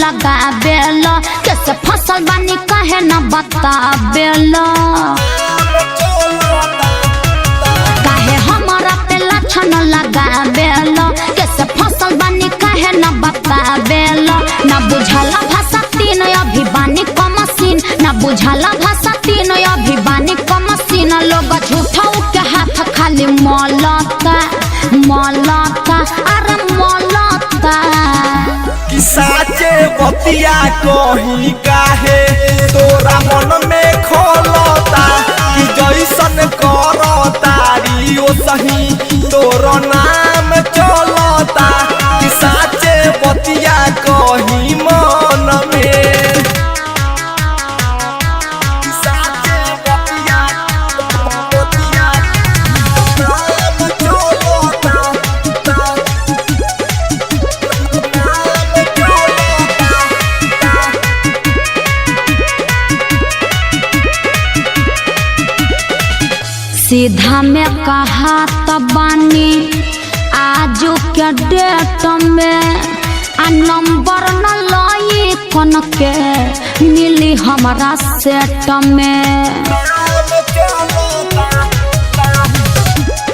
लगावेला कैसे फसल बानी काहे न बतावेला काहे हमारा पे लक्षण लगावेला कैसे फसल बानी काहे न बतावेला न बुझला भाषा तीन अभी बानी कमसीन न बुझला भाषा तीन अभी बानी कमसीन लोग झूठा के हाथ खाली मलता मलता अरे मलता कि साचे बतिया कहीं काहे तोरा मन में खोलता कि जैसन करतारी ओ सही तोरो नाम चलता कि साचे बतिया कहीं मन में साचे बतिया नाम चलता सीधा में कहा तबानी आजू के डेट में आ नंबर न लाई कन के मिली हमारा सेट में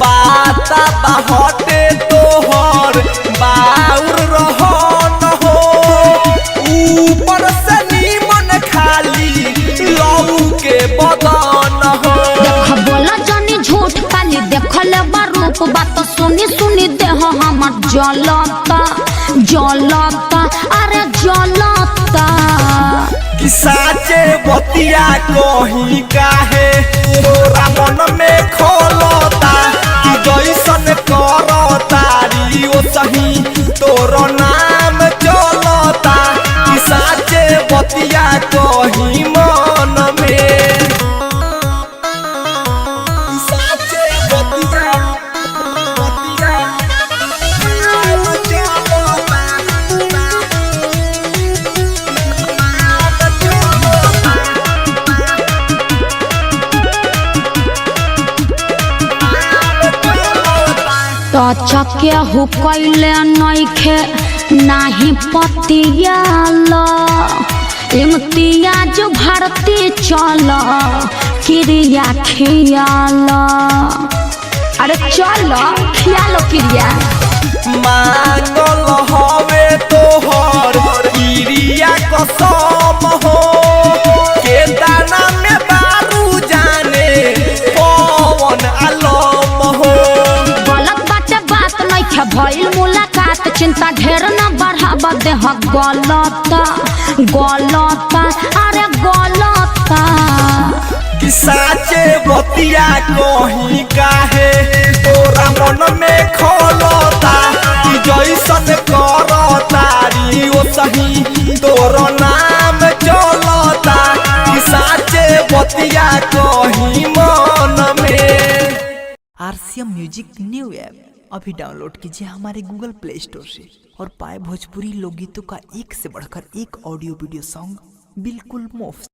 पाता बाहटे तोहर बाउर रहन हो ऊपर से नीमन खाली लऊ के बदन हो देख बोला जानी झूठ खाली देखल बारूप बात सुनी सुनी देह हमर जलता जलता अरे जलता कि साचे बतिया कहीं काहे तोरा मन में खोलता कि जैसन करतारी ओ सही तोरो नाम चलता कि साचे बतिया कहीं मन में साचे बतिया नाम चलता तो चके हुकैले नइखे नाही पतियाला इम्तियाज भारती चल क्रिया खियाला अरे चल खियालो क्रिया मांगल हवे तोहर क्रिया कसम हो के दाना में बारू जाने पवन आलम हो गलत बाटे बात नइखे भइल मुलाकात चिंता ढेर न बढ़ावा देह गलत गलत अरे गलत कि साचे बतिया कहीं काहे तोरा मन में खोलता कि जैसन करतारी ओ सही तोरो नाम चलता कि साचे बतिया कहीं मन में। RCM म्यूजिक न्यू ऐप अभी डाउनलोड कीजिए हमारे गूगल प्ले स्टोर से और पाए भोजपुरी लोकगीतों का एक से बढ़कर एक ऑडियो वीडियो सॉन्ग बिल्कुल मुफ्त।